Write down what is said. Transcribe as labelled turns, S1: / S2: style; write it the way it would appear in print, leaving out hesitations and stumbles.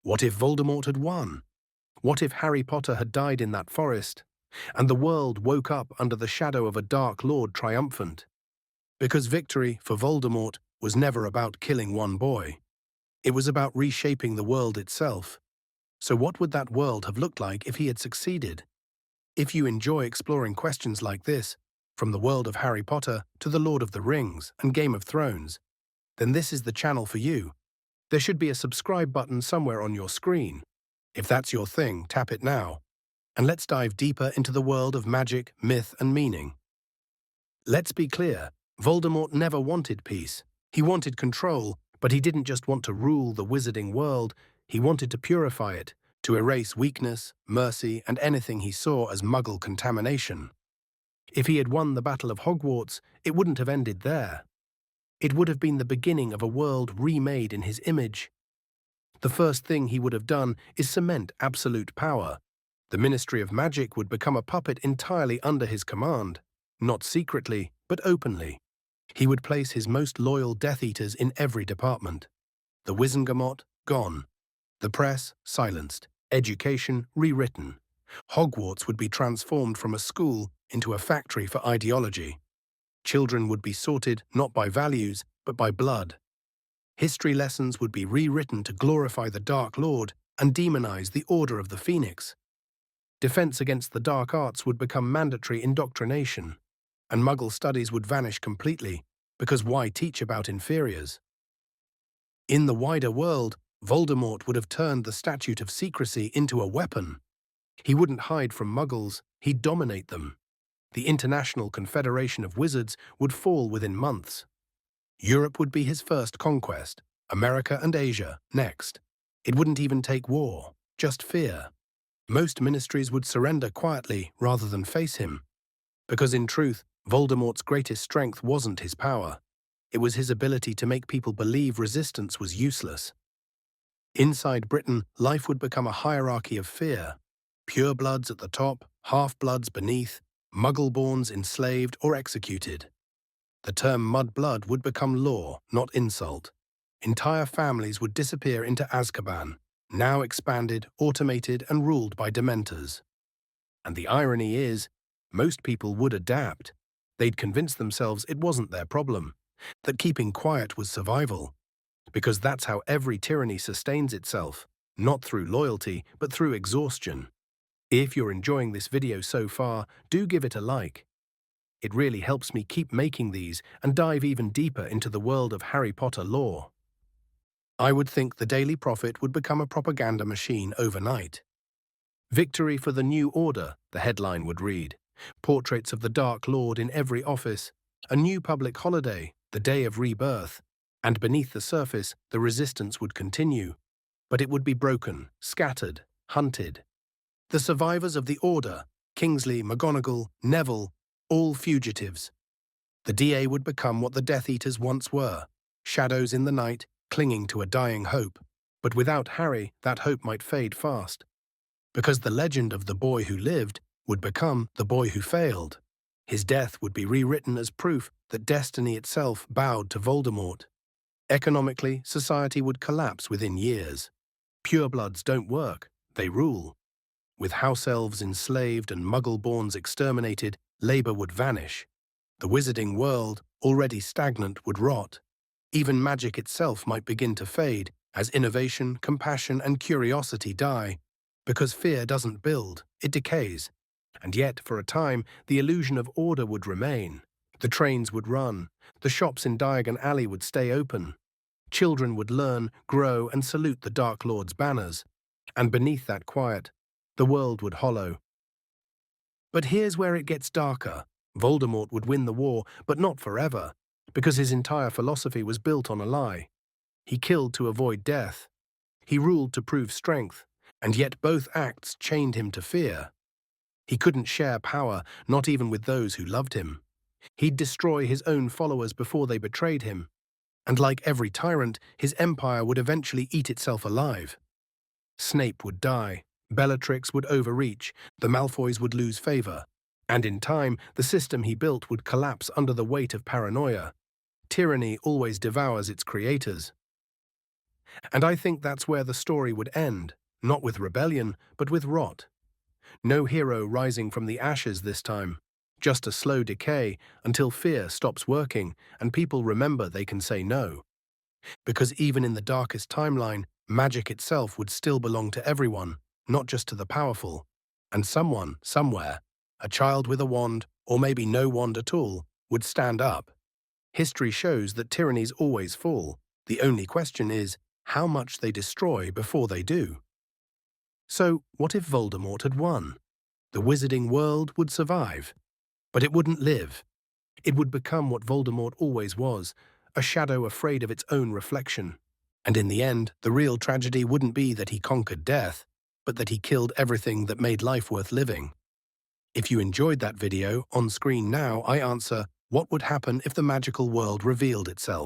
S1: What if Voldemort had won? What if Harry Potter had died in that forest, and the world woke up under the shadow of a Dark Lord triumphant? Because victory for Voldemort was never about killing one boy. It was about reshaping the world itself. So what would that world have looked like if he had succeeded? If you enjoy exploring questions like this, from the world of Harry Potter to the Lord of the Rings and Game of Thrones, then this is the channel for you. There should be a subscribe button somewhere on your screen. If that's your thing, tap it now. And let's dive deeper into the world of magic, myth, and meaning. Let's be clear, Voldemort never wanted peace. He wanted control, but he didn't just want to rule the wizarding world, he wanted to purify it, to erase weakness, mercy, and anything he saw as Muggle contamination. If he had won the Battle of Hogwarts, it wouldn't have ended there. It would have been the beginning of a world remade in his image. The first thing he would have done is cement absolute power. The Ministry of Magic would become a puppet entirely under his command, not secretly, but openly. He would place his most loyal Death Eaters in every department. The Wizengamot, gone. The press, silenced. Education, rewritten. Hogwarts would be transformed from a school into a factory for ideology. Children would be sorted not by values, but by blood. History lessons would be rewritten to glorify the Dark Lord and demonize the Order of the Phoenix. Defense against the dark arts would become mandatory indoctrination, and Muggle studies would vanish completely, because why teach about inferiors? In the wider world, Voldemort would have turned the Statute of Secrecy into a weapon. He wouldn't hide from Muggles, he'd dominate them. The International Confederation of Wizards would fall within months. Europe would be his first conquest, America and Asia next. It wouldn't even take war, just fear. Most ministries would surrender quietly rather than face him. Because in truth, Voldemort's greatest strength wasn't his power. It was his ability to make people believe resistance was useless. Inside Britain, life would become a hierarchy of fear. Purebloods at the top, half-bloods beneath, Muggle-borns enslaved or executed. The term mudblood would become law, not insult. Entire families would disappear into Azkaban, now expanded, automated, and ruled by Dementors. And the irony is, most people would adapt. They'd convince themselves it wasn't their problem, that keeping quiet was survival. Because that's how every tyranny sustains itself, not through loyalty, but through exhaustion. If you're enjoying this video so far, do give it a like. It really helps me keep making these and dive even deeper into the world of Harry Potter lore. I would think the Daily Prophet would become a propaganda machine overnight. Victory for the New Order, the headline would read. Portraits of the Dark Lord in every office. A new public holiday, the Day of Rebirth. And beneath the surface, the resistance would continue. But it would be broken, scattered, hunted. The survivors of the Order, Kingsley, McGonagall, Neville, all fugitives. The DA would become what the Death Eaters once were, shadows in the night, clinging to a dying hope. But without Harry, that hope might fade fast. Because the legend of the boy who lived would become the boy who failed. His death would be rewritten as proof that destiny itself bowed to Voldemort. Economically, society would collapse within years. Purebloods don't work, they rule. With house elves enslaved and Muggle-borns exterminated, labor would vanish. The wizarding world, already stagnant, would rot. Even magic itself might begin to fade as innovation, compassion, and curiosity die. Because fear doesn't build, it decays. And yet, for a time, the illusion of order would remain. The trains would run. The shops in Diagon Alley would stay open. Children would learn, grow, and salute the Dark Lord's banners. And beneath that quiet, the world would hollow. But here's where it gets darker. Voldemort would win the war, but not forever, because his entire philosophy was built on a lie. He killed to avoid death. He ruled to prove strength, and yet both acts chained him to fear. He couldn't share power, not even with those who loved him. He'd destroy his own followers before they betrayed him. And like every tyrant, his empire would eventually eat itself alive. Snape would die. Bellatrix would overreach, the Malfoys would lose favor, and in time, the system he built would collapse under the weight of paranoia. Tyranny always devours its creators. And I think that's where the story would end, not with rebellion, but with rot. No hero rising from the ashes this time, just a slow decay until fear stops working and people remember they can say no. Because even in the darkest timeline, magic itself would still belong to everyone, not just to the powerful. And someone, somewhere, a child with a wand, or maybe no wand at all, would stand up. History shows that tyrannies always fall. The only question is how much they destroy before they do. So, what if Voldemort had won? The wizarding world would survive, but it wouldn't live. It would become what Voldemort always was, a shadow afraid of its own reflection. And in the end, the real tragedy wouldn't be that he conquered death, but that he killed everything that made life worth living. If you enjoyed that video, on screen now I answer, what would happen if the magical world revealed itself?